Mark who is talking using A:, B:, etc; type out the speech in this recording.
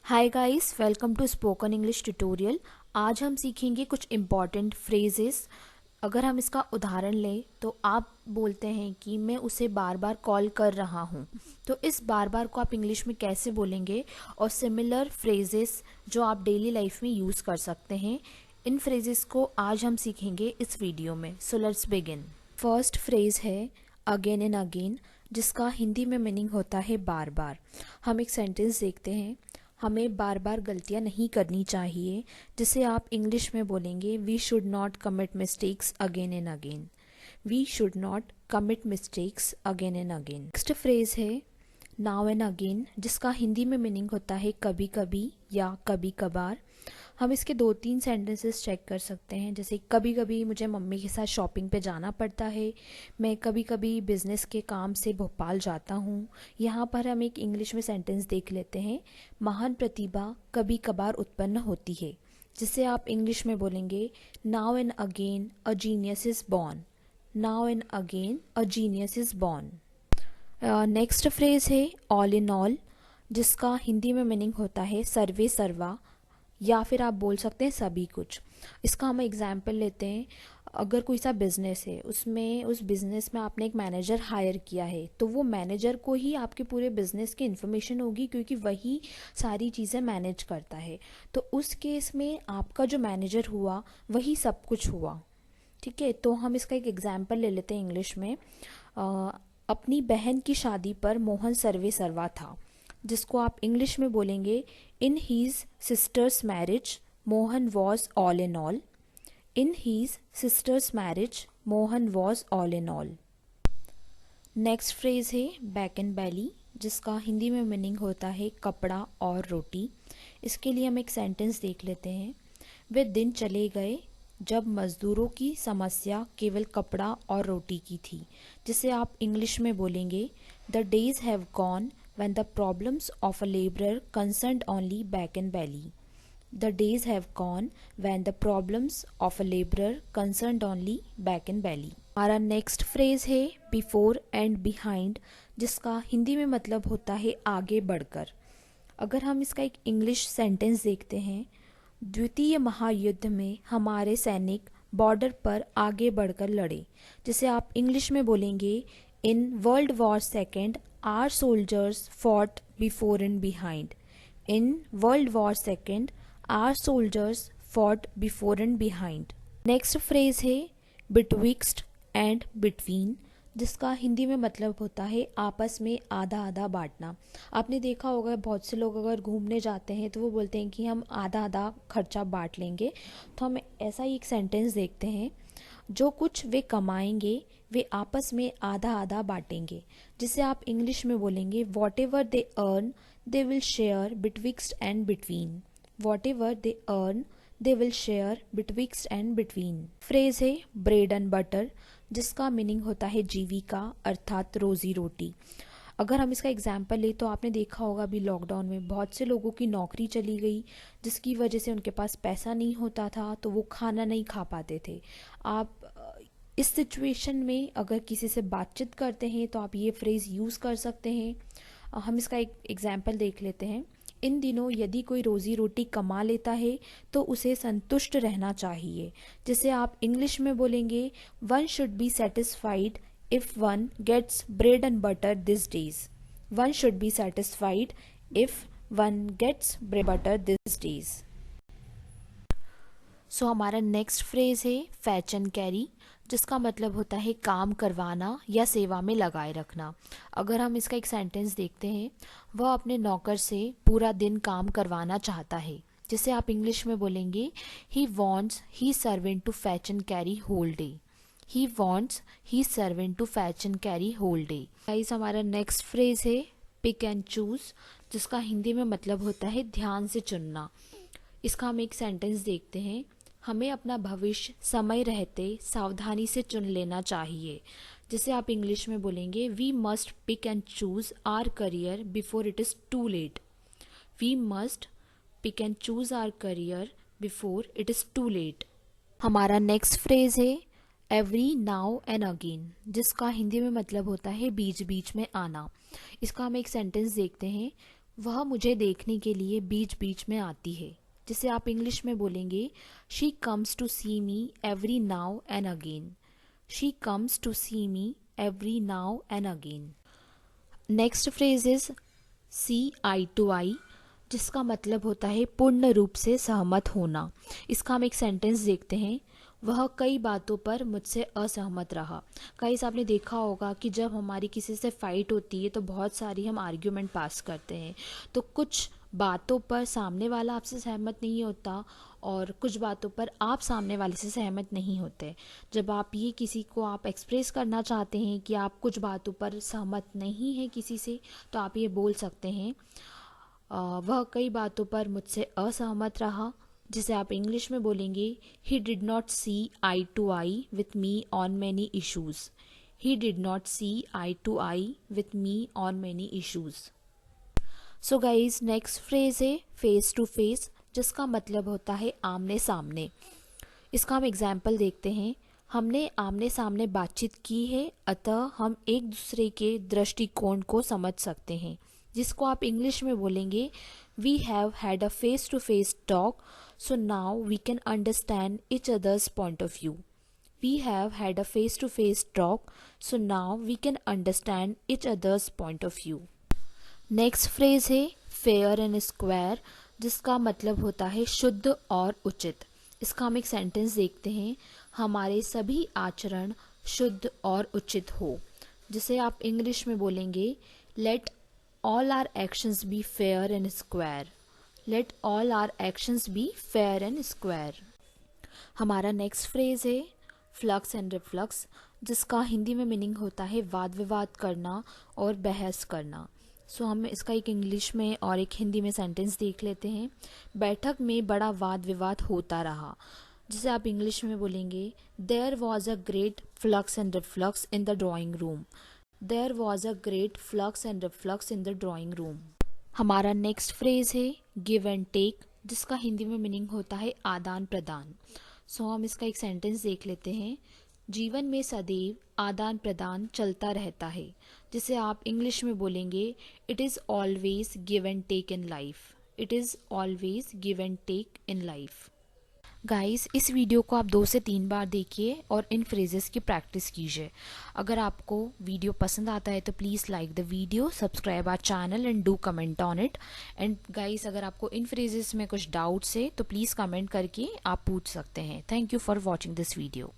A: Hi guys, welcome to spoken English tutorial. आज हम सीखेंगे कुछ इम्पॉर्टेंट फ्रेजेस। अगर हम इसका उदाहरण लें तो आप बोलते हैं कि मैं उसे बार बार कॉल कर रहा हूँ। तो इस बार बार को आप इंग्लिश में कैसे बोलेंगे और सिमिलर फ्रेजेस जो आप डेली लाइफ में यूज़ कर सकते हैं, इन फ्रेजेस को आज हम सीखेंगे इस वीडियो में। So let's begin. First phrase है अगेन एंड अगेन, जिसका हिंदी में मीनिंग होता है बार बार। हम एक सेंटेंस देखते हैं, हमें बार बार गलतियां नहीं करनी चाहिए, जिसे आप इंग्लिश में बोलेंगे we should not commit mistakes again and again. We should not commit mistakes again and again. Next phrase है नाउ एंड अगेन, जिसका हिंदी में मीनिंग होता है कभी कभी या कभी कभार। हम इसके 2-3 सेंटेंसेस चेक कर सकते हैं, जैसे कभी कभी मुझे मम्मी के साथ शॉपिंग पे जाना पड़ता है, मैं कभी कभी बिजनेस के काम से भोपाल जाता हूँ। यहाँ पर हम एक इंग्लिश में सेंटेंस देख लेते हैं, महान प्रतिभा कभी कभार उत्पन्न होती है, जिसे आप इंग्लिश में बोलेंगे now and again a genius is born. Now and again a genius is born. Next phrase है ऑल इन ऑल, जिसका हिंदी में मीनिंग होता है सर्वे सर्वा, या फिर आप बोल सकते हैं सभी कुछ। इसका हम एग्जाम्पल लेते हैं, अगर कोई सा बिजनेस है, उसमें उस बिजनेस में आपने एक मैनेजर हायर किया है, तो वो मैनेजर को ही आपके पूरे बिजनेस की इन्फॉर्मेशन होगी, क्योंकि वही सारी चीज़ें मैनेज करता है। तो उस केस में आपका जो मैनेजर हुआ वही सब कुछ हुआ। ठीक है, तो हम इसका एक एग्जाम्पल ले लेते हैं इंग्लिश में। अपनी बहन की शादी पर मोहन सर्वे सर्वा था, जिसको आप इंग्लिश में बोलेंगे in his sister's marriage Mohan was all in all. In his sister's marriage Mohan was all in all. Next phrase है बैक एंड बैली, जिसका हिंदी में मीनिंग होता है कपड़ा और रोटी। इसके लिए हम एक सेंटेंस देख लेते हैं, वे दिन चले गए जब मज़दूरों की समस्या केवल कपड़ा और रोटी की थी, जिसे आप इंग्लिश में बोलेंगे the days have gone when the problems of a laborer concerned only back and belly. The days have gone when the problems of a laborer concerned only back and belly. हमारा next phrase है before and behind, जिसका हिंदी में मतलब होता है आगे बढ़कर। अगर हम इसका एक इंग्लिश सेंटेंस देखते हैं, द्वितीय महायुद्ध में हमारे सैनिक बॉर्डर पर आगे बढ़कर लड़े, जिसे आप इंग्लिश में बोलेंगे in world war second our soldiers fought before and behind. In World War II, our soldiers fought before and behind. Next phrase है betwixt and between, जिसका हिंदी में मतलब होता है आपस में आधा आधा बांटना। आपने देखा होगा बहुत से लोग अगर घूमने जाते हैं तो वो बोलते हैं कि हम आधा आधा खर्चा बांट लेंगे। तो हम ऐसा ही एक सेंटेंस देखते हैं, जो कुछ वे कमाएंगे वे आपस में आधा आधा बांटेंगे, जिसे आप इंग्लिश में बोलेंगे whatever they earn they will share betwixt and between. Whatever they earn they will share betwixt and between. Phrase है ब्रेड एंड बटर, जिसका मीनिंग होता है जीविका अर्थात रोजी रोटी। अगर हम इसका एग्जाम्पल ले तो आपने देखा होगा अभी लॉकडाउन में बहुत से लोगों की नौकरी चली गई, जिसकी वजह से उनके पास पैसा नहीं होता था, तो वो खाना नहीं खा पाते थे। आप इस सिचुएशन में अगर किसी से बातचीत करते हैं तो आप ये फ्रेज़ यूज़ कर सकते हैं। हम इसका एक एग्जाम्पल देख लेते हैं, इन दिनों यदि कोई रोज़ी रोटी कमा लेता है तो उसे संतुष्ट रहना चाहिए, जिसे आप इंग्लिश में बोलेंगे one should be satisfied if one gets bread and butter these days. One should be satisfied if one gets bread and butter these days. सो हमारा नेक्स्ट फ्रेज है फैच एंड कैरी, जिसका मतलब होता है काम करवाना या सेवा में लगाए रखना। अगर हम इसका एक सेंटेंस देखते हैं, वह अपने नौकर से पूरा दिन काम करवाना चाहता है, जिसे आप इंग्लिश में बोलेंगे he wants he servant to fetch and carry whole day. He wants he servant to fetch and carry whole day. Guys, हमारा नेक्स्ट फ्रेज है पिक एंड चूज, जिसका हिंदी में मतलब होता है ध्यान से चुनना। इसका हम एक सेंटेंस देखते हैं, हमें अपना भविष्य समय रहते सावधानी से चुन लेना चाहिए, जिसे आप इंग्लिश में बोलेंगे we must pick and choose our career before it is too late. We must pick and choose our career before it is too late. हमारा नेक्स्ट फ्रेज है एवरी नाउ एंड अगेन, जिसका हिंदी में मतलब होता है बीच बीच में आना। इसका हम एक सेंटेंस देखते हैं, वह मुझे देखने के लिए बीच बीच में आती है, जिसे आप इंग्लिश में बोलेंगे she comes to see me every now and again. She comes to see me every now and again. Next phrase is see eye to eye, जिसका मतलब होता है पूर्ण रूप से सहमत होना। इसका हम एक सेंटेंस देखते हैं। वह कई बातों पर मुझसे असहमत रहा। गाइस, आपने देखा होगा कि जब हमारी किसी से फाइट होती है तो बहुत सारी हम आर्ग्यूमेंट पास करते हैं। तो कुछ बातों पर सामने वाला आपसे सहमत नहीं होता और कुछ बातों पर आप सामने वाले से सहमत नहीं होते। जब आप ये किसी को आप एक्सप्रेस करना चाहते हैं कि आप कुछ बातों पर सहमत नहीं हैं किसी से, तो आप ये बोल सकते हैं वह कई बातों पर मुझसे असहमत रहा, जिसे आप इंग्लिश में बोलेंगे he did not see eye to eye with me on many issues. He did not see eye to eye with me on many issues. So guys, next phrase है फेस टू फेस, जिसका मतलब होता है आमने सामने। इसका हम example देखते हैं। हमने आमने सामने बातचीत की है, अतः हम एक दूसरे के दृष्टिकोण को समझ सकते हैं, जिसको आप इंग्लिश में बोलेंगे we have had a face to face talk, so now we can understand each other's point of view. We have had a face to face talk, so now we can understand each other's point of view. Next phrase है fair and square, जिसका मतलब होता है शुद्ध और उचित। इसका हम एक सेंटेंस देखते हैं। हमारे सभी आचरण शुद्ध और उचित हो, जिसे आप इंग्लिश में बोलेंगे late all our actions be fair and square. Let all our actions be fair and square. हमारा नेक्स्ट फ्रेज है फ्लक्स एंड रिफ्लक्स, जिसका हिंदी में मीनिंग होता है वाद विवाद करना और बहस करना। सो हम इसका एक इंग्लिश में और एक हिंदी में सेंटेंस देख लेते हैं। बैठक में बड़ा वाद विवाद होता रहा, जिसे आप इंग्लिश में बोलेंगे there was a great flux and reflux in the drawing room. There was a great flux and reflux in the drawing room. हमारा नेक्स्ट फ्रेज है गिव एंड टेक, जिसका हिंदी में मीनिंग होता है आदान प्रदान। सो हम इसका एक सेंटेंस देख लेते हैं। जीवन में सदैव आदान प्रदान चलता रहता है, जिसे आप इंग्लिश में बोलेंगे it is always give and take in life. It is always give and take in life. Guys, इस वीडियो को आप 2 से 3 बार देखिए और इन फ्रेजेस की प्रैक्टिस कीजिए। अगर आपको वीडियो पसंद आता है तो please like the video, subscribe our channel and do comment on it. And guys, अगर आपको इन फ्रेजेस में कुछ डाउट्स है तो प्लीज़ कमेंट करके आप पूछ सकते हैं। Thank you for watching this video.